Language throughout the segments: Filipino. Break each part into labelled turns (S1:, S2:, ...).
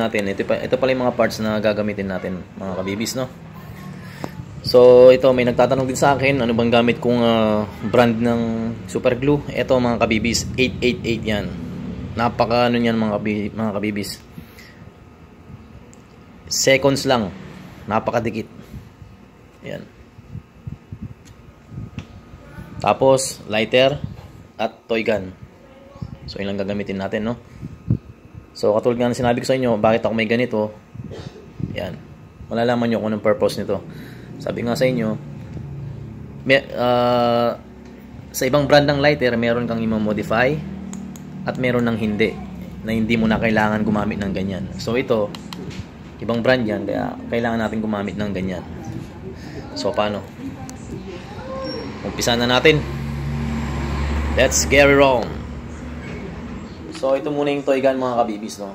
S1: natin. Ito pala yung mga parts na gagamitin natin, mga kabibis, no? So, ito, may nagtatanong din sa akin, ano bang gamit kong brand ng super glue? Ito, mga kabibis, 888 yan. Napaka ano yan, mga kabibis. Seconds lang. Napakadikit. Yan. Tapos, lighter at toy gun. So, yun lang gagamitin natin, no? So, katulad nga na sinabi ko sa inyo, bakit ako may ganito? Yan. Malalaman nyo kung anong purpose nito. Sabi nga sa inyo, sa ibang brand ng lighter, meron kang i-modify at meron ng hindi. Na hindi mo na kailangan gumamit ng ganyan. So, ito, ibang brand yan, kaya kailangan natin gumamit ng ganyan. So, paano? Umpisa na natin. Let's get it on. So, ito muna yung toy gun, mga kabibis, no?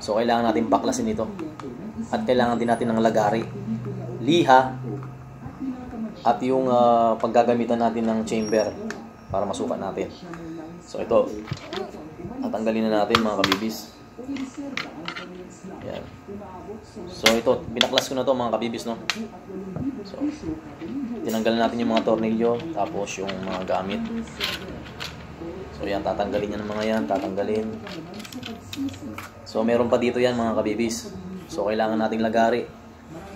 S1: So, kailangan natin baklasin ito. At kailangan din natin ng lagari, liha, at yung paggagamitan natin ng chamber para masukat natin. So, ito. Tatanggalin na natin, mga kabibis. Yan. So, ito. Binaklas ko na to, mga kabibis, no? So, tinanggalan natin yung mga tornilyo, tapos yung mga gamit. So, yan, tatanggalin yan ng mga yan, tatanggalin. So, meron pa dito yan, mga kabibis. So, kailangan nating lagari.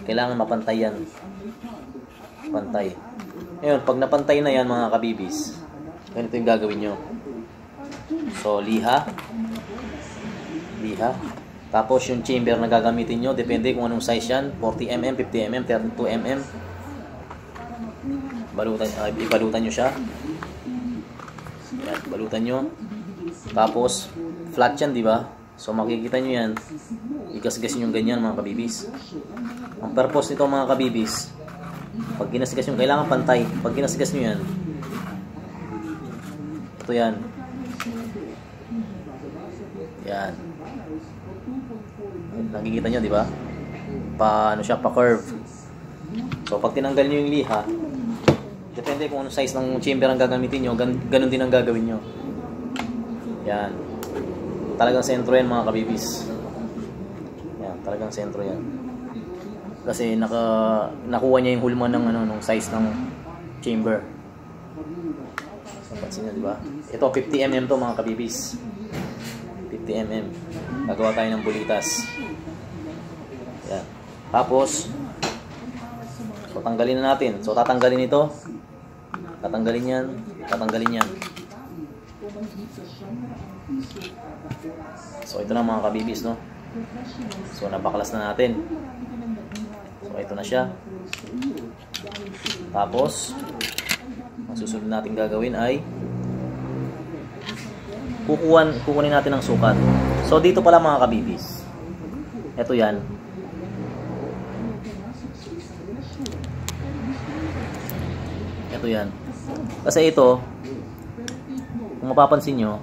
S1: Kailangan mapantay yan. Pantay. Ngayon, pag napantay na yan, mga kabibis, ganito yung gagawin nyo. So, liha. Liha. Tapos, yung chamber na gagamitin nyo, depende kung anong size yan. 40mm, 50mm, 32mm. Ibalutan nyo siya. Yan, balutan nyo. Tapos, flat yan, di ba? So, makikita nyo yan. Igasgasin yung ganyan, mga kabibis. Ang purpose nito, mga kabibis, pag ginasgas nyo, kailangan pantay. Pag ginasgas nyo yan, ito yan. Yan. Nakikita nyo, di ba? Paano siya, pa-curve. So, pag tinanggal nyo yung liha, depende kung anong size ng chamber ang gagamitin nyo, ganun din ang gagawin nyo. Yan. Talagang sentro yan, mga kabibis. Yan, talagang sentro yan. Kasi nakuha niya yung hulma ng ng size ng chamber. So, pansin nyo, di ba? Ito, 50mm to, mga kabibis. 50mm. Gagawa tayo ng bulitas. Yan. Tapos, so, tanggalin na natin. So, tatanggalin ito. Tatanggalin yan. Tatanggalin yan. So, ito na, mga kabibis, no? So, nabaklas na natin. So, ito na siya. Tapos, ang susunod natin gagawin ay kukunin natin ang sukat. So, dito pala, mga kabibis. Ito yan. Ito yan. Kasi ito, kung mapapansin nyo,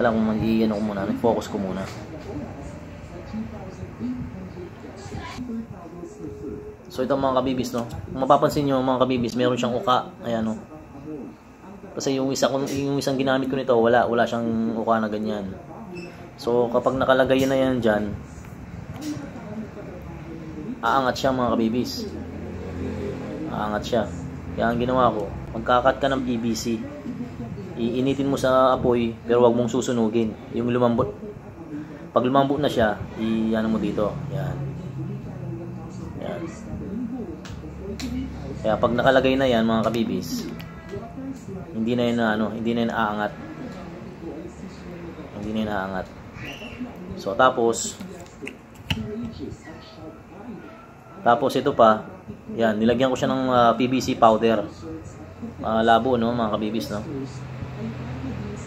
S1: kailangan kong mag-i-ano ko muna, focus ko muna. So, ito, mga kabibis, no? Kung mapapansin nyo, mga kabibis, meron siyang uka. Ayan, no? Kasi yung isang ginamit ko nito, wala siyang uka na ganyan. So, kapag nakalagay na yan dyan, aangat siya, mga kabibis. Aangat siya. Kaya ang ginawa ko, magkakat ka ng PVC. Iinitin mo sa apoy, pero wag mong susunugin. Yung lumambot. Pag lumambot na siya, i-ano mo dito. Yan. Yan. Kaya pag nakalagay na yan, mga kabibis, hindi na yun hindi na yun aangat. Hindi na yun aangat. So, tapos ito pa, yan, nilagyan ko siya ng PVC powder. Labo, no, mga kabibis, no?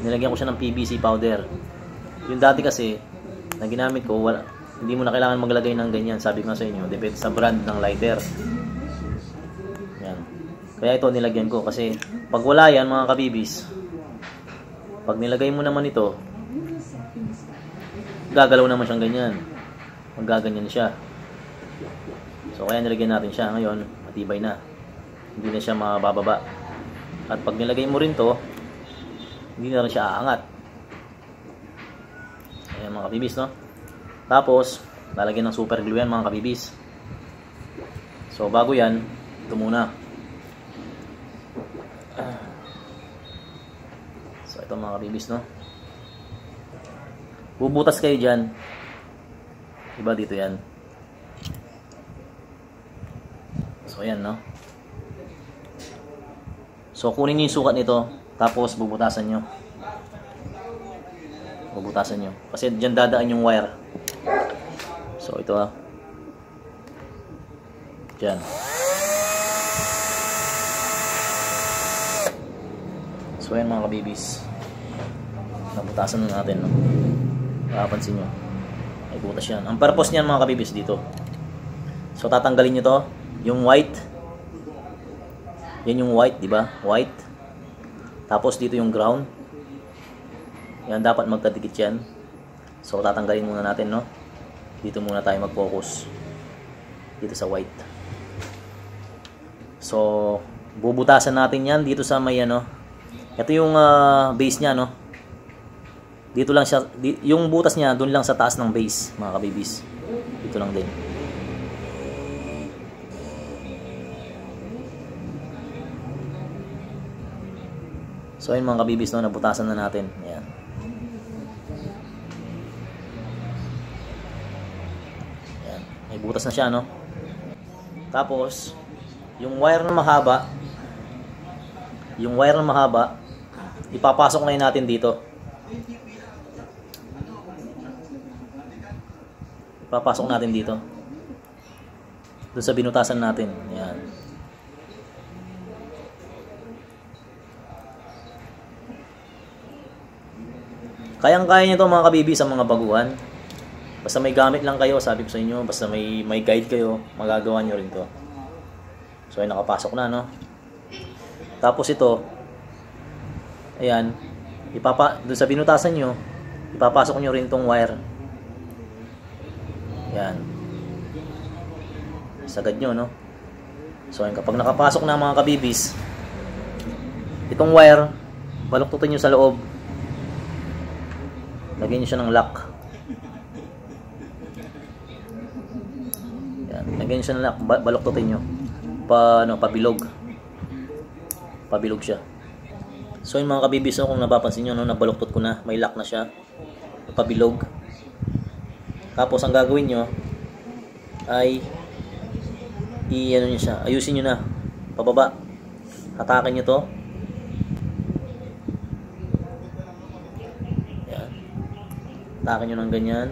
S1: Nilagyan ko siya ng PVC powder. Yung dati kasi, na ginamit ko, hindi mo na kailangan maglagay ng ganyan. Sabi ko sa inyo, depende sa brand ng lighter. Yan. Kaya ito, nilagyan ko. Kasi, pag wala yan, mga kabibis, pag nilagay mo naman ito, gagalaw naman siyang ganyan. Magaganyan siya. So, kaya nilagyan natin siya. Ngayon, matibay na. Hindi na siya mabababa. At pag nilagay mo rin to, hindi na rin siya aangat. Ayan mga kabibis, no? Tapos, lalagyan ng super glue yan mga kabibis. So, bago yan, ito muna. So, ito mga kabibis, no? Bubutas kayo dyan. Diba dito yan? So, ayan, no? So, kunin nyo yung sukat nito. Tapos, bubutasan nyo. Bubutasan nyo. Kasi dyan dadaan yung wire. So, ito dyan. So, ayan mga kabibis. Nabutasan na natin, no? Makapansin nyo. Ay, butas yan. Ang purpose niyan mga kabibis dito. So, tatanggalin nyo to. Yung white. Yan yung white, di ba? White. Tapos, dito yung ground. Yan, dapat magkadikit yan. So, tatanggalin muna natin, no? Dito muna tayo mag-focus. Dito sa white. So, bubutasan natin yan dito sa may, ano. Ito yung base niya, no? Dito lang siya, yung butas niya, dun lang sa taas ng base, mga kabibis. Dito lang din. So, ayun mga kabibis, no? Nabutasan na natin. Ayan. May butas na siya, no? Tapos, yung wire na mahaba, ipapasok na natin dito. Ipapasok natin dito. Doon sa binutasan natin. Ayan. Kayang-kaya nyo ito mga kabibis sa mga baguhan. Basta may gamit lang kayo, sabi ko sa inyo, basta may guide kayo, magagawa nyo rin to. So, ay nakapasok na, no? Tapos ito, ayan, doon sa binutasan nyo, ipapasok nyo rin tong wire. Ayan. Sagad nyo, no? So, ayan, kapag nakapasok na mga kabibis, itong wire, baluktutin nyo sa loob. Lagyan nyo siya ng lock. Lagyan nyo siya na baluktutin nyo. Pabilog. Pabilog siya. So yung mga kabibis, kung napapansin nyo, no, nabaluktot ko na. May lock na siya. Pabilog. Tapos ang gagawin nyo ay ano nyo siya. Ayusin nyo na. Pababa. Hatakin nyo to. Yan. Hatakin nyo ng ganyan.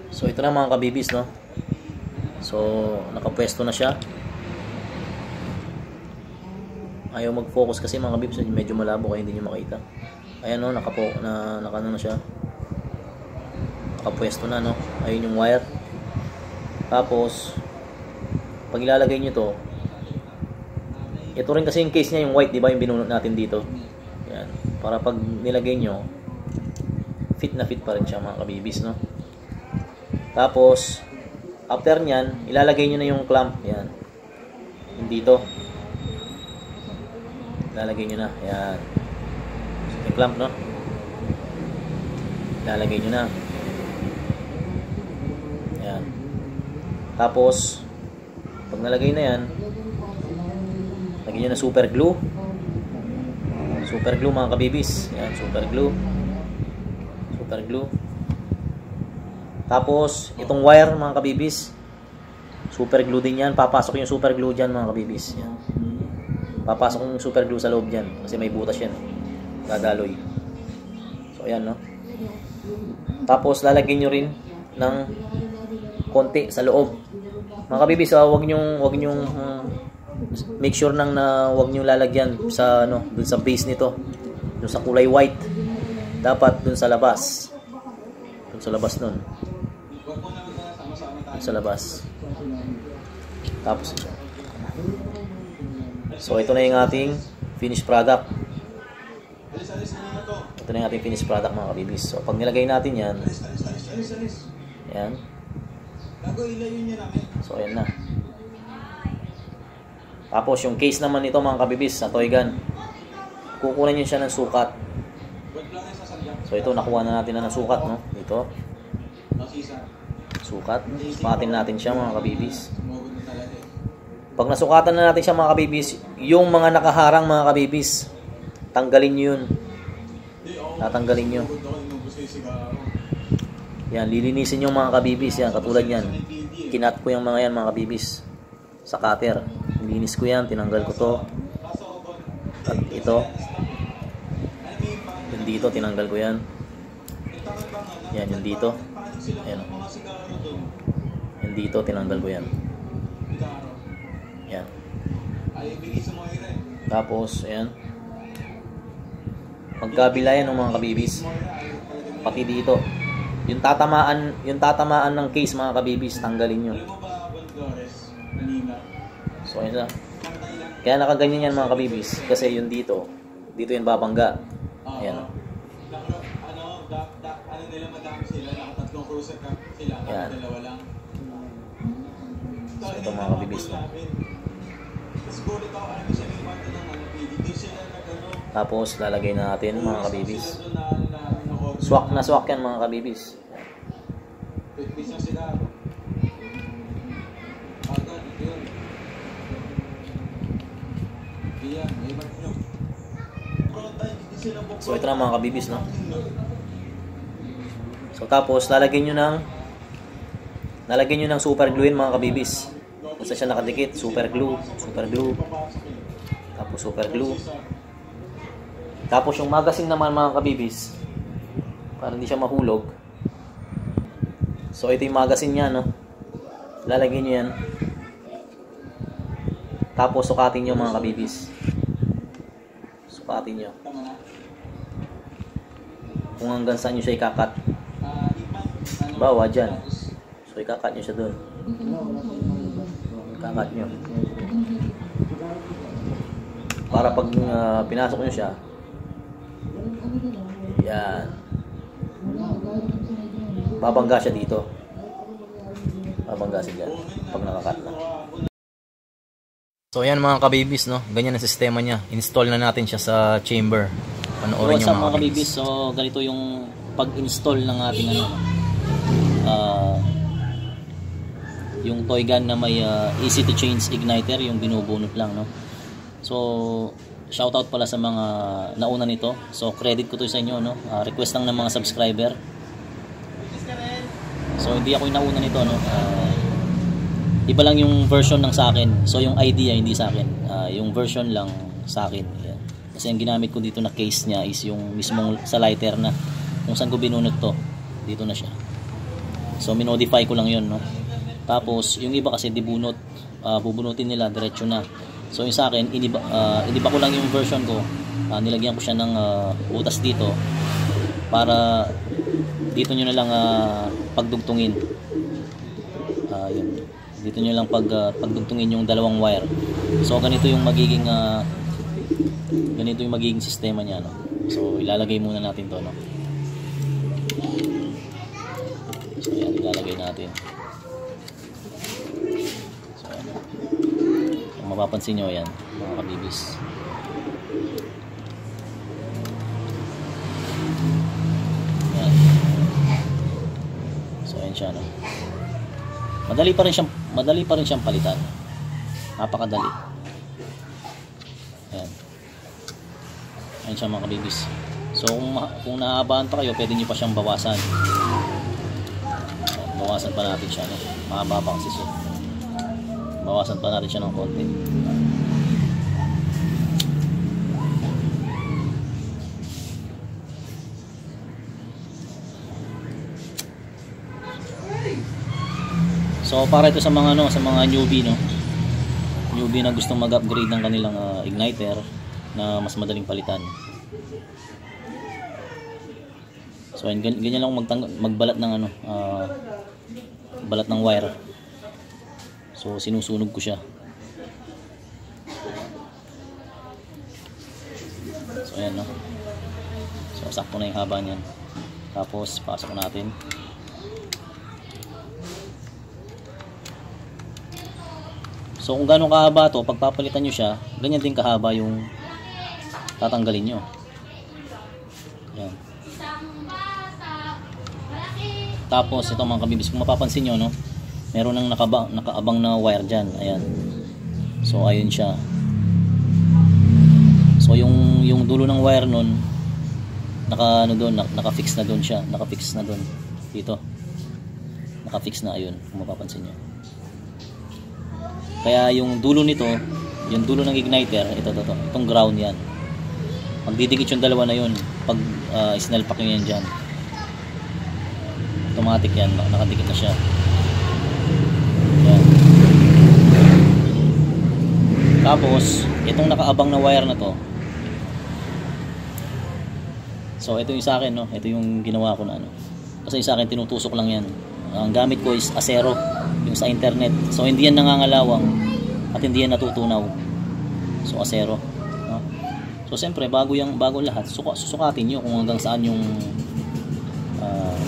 S1: So ito na mga kabibis, no? So nakapwesto na siya. Ayaw mag-focus kasi mga kabibis, medyo malabo kaya hindi niyo makita. Ayan, no, nakano na siya. Nakapwesto na, no? Ayun yung wire. Tapos pag ilalagay niyo to, ito rin kasi yung case niya, yung white, di ba, yung binunot natin dito. Yan. Para pag nilagay niyo, fit na fit pa rin siya mga kabibis, no? Tapos, after nyan, ilalagay nyo na yung clamp. Yan. Yung dito. Ilalagay nyo na. Yan. Yung clamp, no? Ilalagay nyo na. Yan. Tapos, pag nalagay na yan, lagyan nyo na super glue. Super glue mga kabibis. Yan, super glue. Super glue. Tapos, itong wire mga kabibis, super glue din yan. Papasok yung super glue dyan mga kabibis. Yan. Papasok yung super glue sa loob dyan. Kasi may butas yan. Dadaloy. So, ayan, no? Tapos, lalagyan nyo rin ng konti sa loob. Mga kabibis, wag nyong make sure nang na wag nyong lalagyan sa, dun sa base nito. Dun sa kulay white. Dapat dun sa labas. Dun sa labas nun. Sa labas. Tapos so ito na yung ating finished product. Ito na yung ating finished product mga kabibis. So pag nilagay natin yan, yan. So ayan na. Tapos yung case naman nito mga kabibis sa toy gun, kukunan nyo siya ng sukat. So ito, nakuha na natin na ng sukat, no? Ito. Sukat. Sukatin natin siya, mga kabibis. Pag nasukatan na natin siya, mga kabibis, yung mga nakaharang, mga kabibis, tanggalin nyo yun. Tatanggalin nyo. Yan, lilinisin yung mga kabibis. Yan, katulad yan. Kinat ko yung mga yan, mga kabibis. Sa cutter. Linis ko yan, tinanggal ko to. At ito. Yung dito, tinanggal ko yan. Yan, yung dito. Ayan. Yung dito, tinanggal ko yan. Yan. Tapos, ayan. Magkabila yan ng mga kabibis. Pati dito. Yung tatamaan ng case, mga kabibis, tanggalin nyo. So, ayan na. Kaya nakaganyan yan, mga kabibis. Kasi yung dito yung babangga. Ayan. Ayan. So, ito mga kabibis. Tapos, lalagay na natin, mga kabibis. Swak na swak yan, mga kabibis. So ito na, mga kabibis, no? So tapos lalagyan nyo ng super glue yun, mga kabibis. Kung saan siya nakadikit, super glue. Tapos super glue. Tapos yung magazine naman, mga kabibis, para hindi siya mahulog. So ito yung magazine niya, no? Lalagyan nyo yan. Tapos sukatin nyo, mga kabibis. Sukatin nyo. Kung hanggang saan nyo siya ikakat. Bawa dyan. So ikakat nyo siya dun. Ikakat nyo. Para pag pinasok nyo siya, yan, babangga siya dito. Babangga siya dyan pag nakakat na. So yan, mga kabibis, no? Ganyan ang sistema niya. Install na natin siya sa chamber. Panoorin nyo, mga kabibis. So ganito yung pag-install ng ating yung toy gun na may easy to change igniter, yung binubunot lang, no? So shoutout pala sa mga nauna nito. So credit ko to sa inyo, no? Request lang ng mga subscriber. So hindi ako yung nauna nito, no? Iba lang yung version ng sa akin. So yung idea hindi sa akin. Yung version lang sa akin. Yan. Kasi ang ginamit ko dito na case niya is yung mismong sa lighter na kung saan ko binunot to. Dito na siya. So minodify ko lang yun, no? Tapos yung iba kasi dibunot. Bubunutin nila diretso na. So yung sa akin, iniba ko lang yung version ko. Nilagyan ko siya ng butas dito para dito nyo na lang pagdugtungin. Yun. Dito nyo lang pagdugtungin yung dalawang wire. So ganito yung magiging sistema niya, no? So ilalagay muna natin to, no? So yan, ilalagay natin. So yan. Kung mapapansin nyo, yan, mga kabibis. Yan. So yan siya, no? Madali pa rin siyang palitan. Napakadali. Ayan. Ayan siya, mga kabibis. So kung naaabaan pa kayo, pwede niyo pa siyang bawasan. Ayan, bawasan pa natin siya, no? Mahaba pa kasi siya. Bawasan pa natin siya ng konti. So para ito sa mga newbie, no. Newbie na gustong mag-upgrade ng kanilang igniter na mas madaling palitan. So ganyan lang magbalat ng balat ng wire. So sinusunog ko siya. So ayan, no. So sakto na yung haba niyan. Tapos pasok natin. So kung gaano kahaba to, pagpapalitan nyo siya, ganyan din kahaba yung tatanggalin nyo. Ayan. Tapos ito mga kabibis, kung mapapansin nyo, no, meron ng nakaabang na wire dyan. Ayan. So ayun siya. So yung dulo ng wire nun, naka-fix na doon siya. Naka-fix na doon. Dito. Naka-fix na, ayun, kung mapapansin nyo. Kaya yung dulo nito, yung dulo ng igniter, itong ground yan. Magdidikit yung dalawa na yun pag sinalpak nyo yan dyan. Automatic yan, nakadikit na siya. Yan. Tapos itong nakaabang na wire na to, so ito yung sa akin, no? Ito yung ginawa ko na ano. Kasi sa akin tinutusok lang yan. Ang gamit ko is asero, yung sa internet. So hindi yan nangangalawang at hindi yan natutunaw. So asero, no? So siyempre bago lahat, susukatin nyo kung hanggang saan yung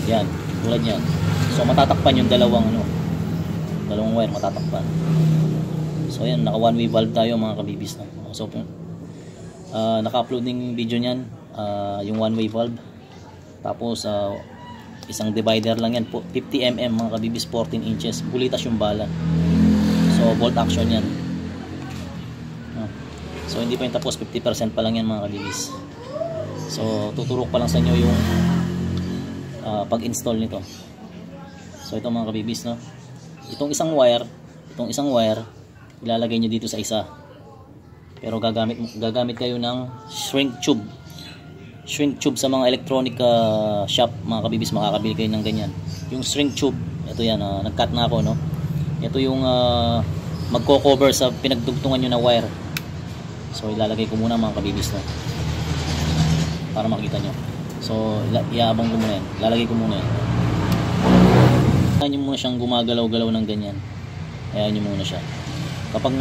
S1: yan, tulad yan. So matatakpan yung dalawang wire, matatakpan. So yan, naka one way valve tayo mga kabibis, no? So naka-upload ng video niyan, yung one way valve. Tapos isang divider lang yan po, 50 mm mga kabibis, 14 inches, bulitas yung bala. So bolt action yan. So hindi pa yung tapos, 50% pa lang yan mga kabibis. So tuturok pa lang sa inyo yung pag-install nito. So ito mga kabibis, no, itong isang wire ilalagay nyo dito sa isa. Pero gagamit kayo ng shrink tube sa mga electronic shop mga kabibis, makakabili kayo ng ganyan. Yung shrink tube, ito yan, nag-cut na ako, no. Ito yung magko-cover sa pinagdugtungan nyo na wire. So ilalagay ko muna mga kabibis, no, para makita nyo. So iabang ko muna yan, ilalagay ko muna yan. Kaya nyo muna siyang gumagalaw-galaw ng ganyan. Ayan nyo muna siya. Kapag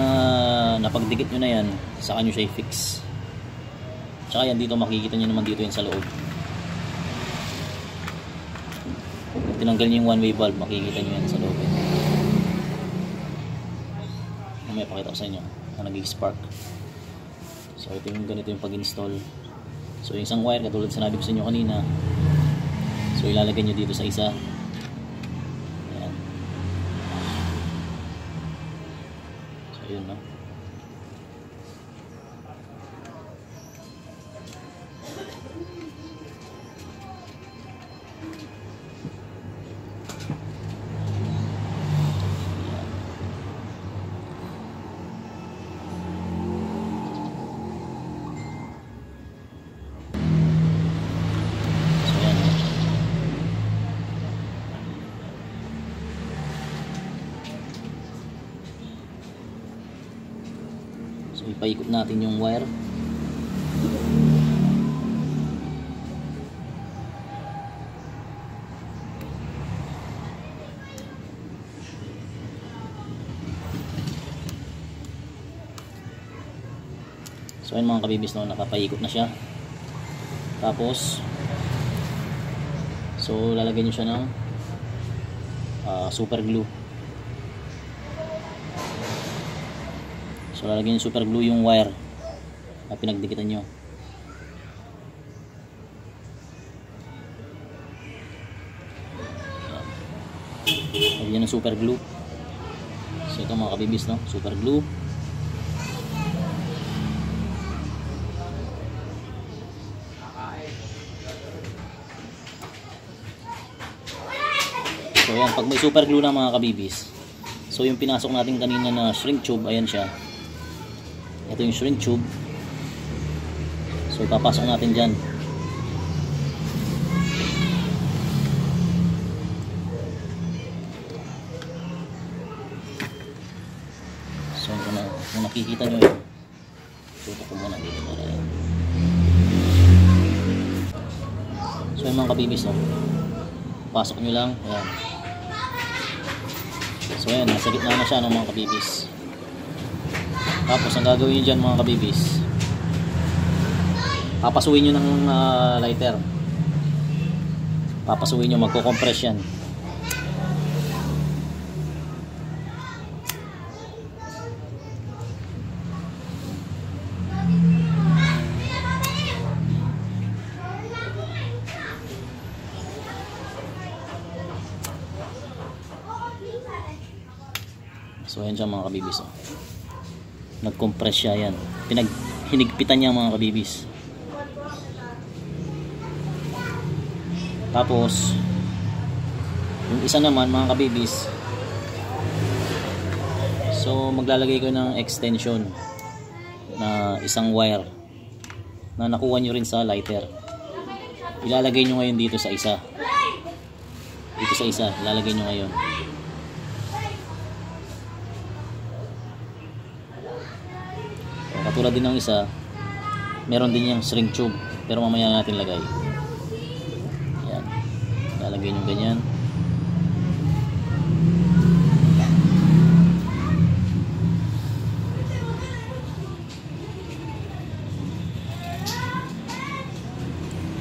S1: napagdikit nyo na yan, saka nyo siya i-fix. Tsaka yan dito, makikita nyo naman dito yan sa loob. Kung tinanggal nyo yung one way valve, makikita nyo yan sa loob. May pakita ko sa inyo na nag-spark. So ito yung ganito yung pag-install. So yung isang wire, katulad sinabi ko sa inyo kanina, so ilalagay nyo dito sa isa. Ayan. So yun, no. So ipaikot natin yung wire. So ayun mga kabibis, no, nakapaikot na siya. Tapos so lalagyan nyo siya ng super glue. So lalagyan yung super glue yung wire na pinagdikitan nyo. Lagyan ng super glue. So ito mga kabibis, no, super glue. So yan, pag may super glue na mga kabibis, so yung pinasok natin kanina na shrink tube, ayan siya. Ito yung shrink tube. So ipapasok natin dyan. So kung nakikita nyo yun, tutok ko muna dito para yan. So yung mga kabibis, no, pasok nyo lang, ayan. So ayan, nasa gitna na siya ng mga kabibis. Tapos ang gagawin nyo dyan mga kabibis, papasuin nyo ng lighter. Papasuin nyo, magko-compress yan. So ayan siya mga kabibis. Oh. Nag-compress siya yan. Hinigpitan niya mga kabibis. Tapos yung isa naman mga kabibis, so maglalagay ko ng extension na isang wire na nakuha nyo rin sa lighter. Ilalagay nyo ngayon dito sa isa. Dito sa isa, ilalagay nyo ngayon. So, katulad din ng isa, meron din yung shrink tube, pero mamaya natin lagay. Yan. Ilalagay nyo ganyan.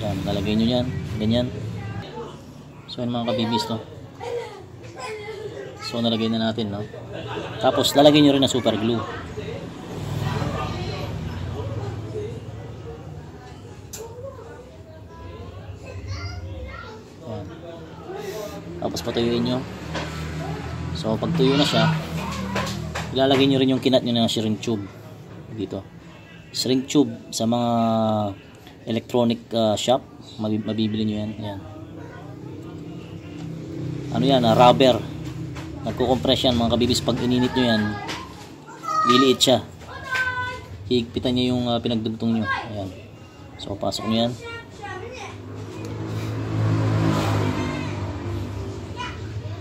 S1: Yan, lalagay nyo yan, ganyan. So yun mga kabibis, no. So nalagay na natin, no. Tapos lalagay nyo rin na super glue. Yan. Tapos patuyuin nyo. So pag tuyo na siya, ilalagay nyo rin yung kinat nyo na shrink tube dito. Shrink tube sa mga electronic shop, mabibili nyo yan. Yan. Ano yan, rubber. Nagko-compress yan mga kabibis. Pag ininit nyo yan, liliit siya. Higpitan nyo yung pinagdugtong nyo. Ayan. So pasok nyo yan.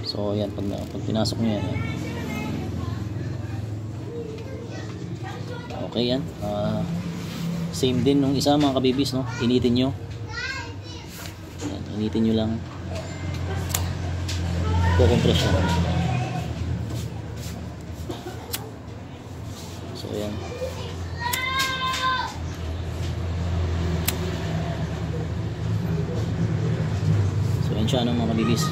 S1: So yan, pag pinasok nyo yan, yan. Okay yan. Same din nung isa mga kabibis, no? Initin nyo. Yan, initin nyo lang. Compress siya. So yan. So yan siya, mga kabibis.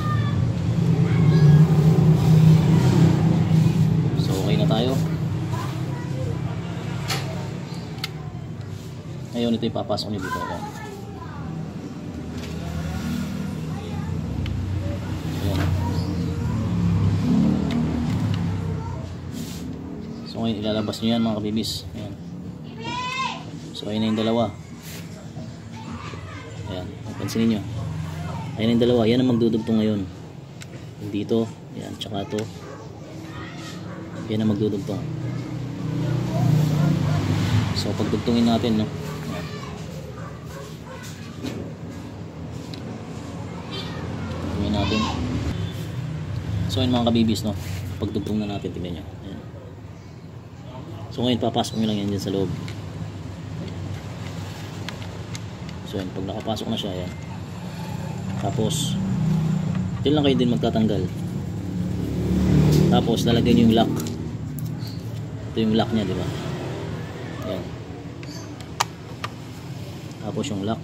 S1: So okay na tayo. Ngayon ito ipapasok niyo dito. Ayan. So ngayon ilalabas nyo yan mga kabibis. Ayan. So ayun na yung dalawa. Ayan, pansinin nyo. Ayun na yung dalawa. Yan ang magdudugtong ngayon. Yung dito. Ayan, tsaka ito. Yan ang magdudugtong. So pagdugtungin natin, no. Dugtungin natin. So ayun mga kabibis, no. Pagdugtong na natin, tingnan nyo. Ayan. So ngayon papasok nyo lang yan dyan sa loob. So yan, pag nakapasok na siya, yan. Tapos dito lang kayo din magtatanggal. Tapos lalagay nyo yung lock. Ito yung lock nya, di ba? Yan. Tapos yung lock.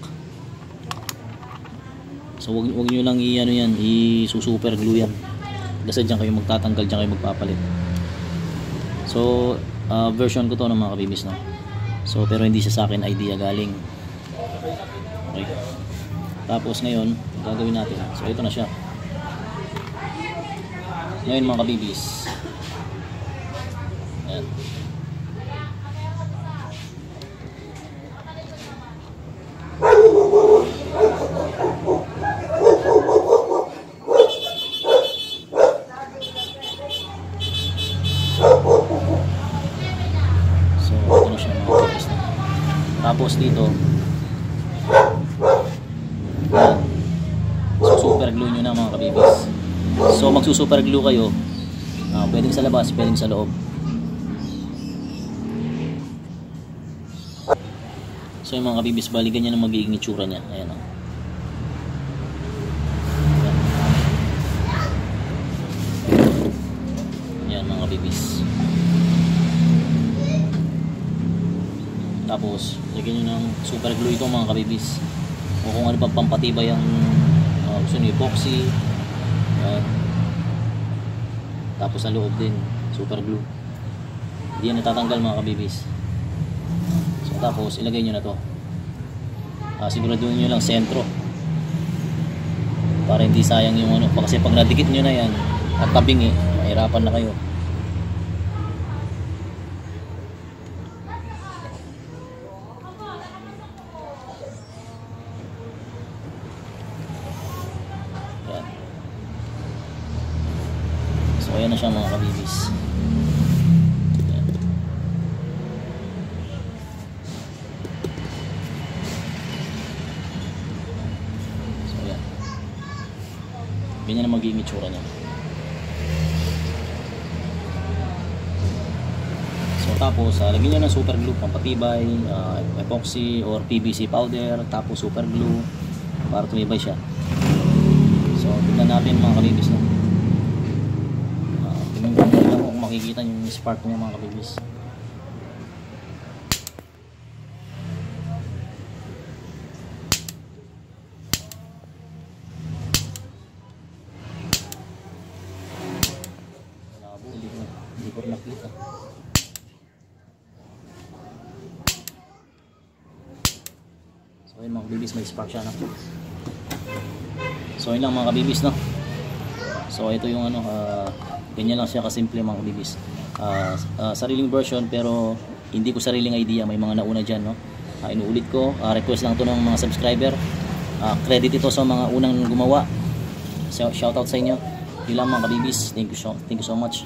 S1: So wag nyo lang i-ano yan, i-super glue yan. Kasi dyan kayo magtatanggal, dyan kayo magpapalit. So version ko to ng mga kabibis, no? So pero hindi siya sa akin idea galing. Okay. Tapos ngayon gagawin natin, so ito na siya ngayon mga kabibis. Ayan. Tapos dito, so super glue nyo na mga kabibis. So magsusuper glue kayo, pwedeng sa labas, pwedeng sa loob. So yung mga kabibis, bali ganyan ang magiging itsura nya. Ayan o. Ayan mga kabibis. Tapos lagyan nyo ng super glue ito mga kabibis, o kung ano pang pampatibay ang gusto nyo, epoxy. Ayan. Tapos sa loob din super glue, hindi yan natatanggal mga kabibis. So tapos ilagay nyo na to, siguraduhin nyo lang sentro para hindi sayang yung ano, kasi pag nadikit nyo na yan at tabing, mahirapan na kayo. So ayan na siya mga kabibis. Ayan. So ayan. Ganyan na magiging itsura niya. So tapos lagyan nyo ng super glue pampatibay, epoxy or PVC powder, tapos super glue para tumibay siya. So tignan natin mga kabibis na. Tignan ko kung makikita yung spark niya mga kabibis. Hindi ko nakita. So yun mga kabibis, may spark siya na. So yun lang mga kabibis no. So ito yung ganyan lang siya kasimple mga kabibis. Sariling version pero hindi ko sariling idea, may mga nauna dyan no. Inuulit ko, request lang to ng mga subscriber. Credit ito sa mga unang gumawa. So, shoutout sa inyo. Yun lang mga kabibis. Thank you so much.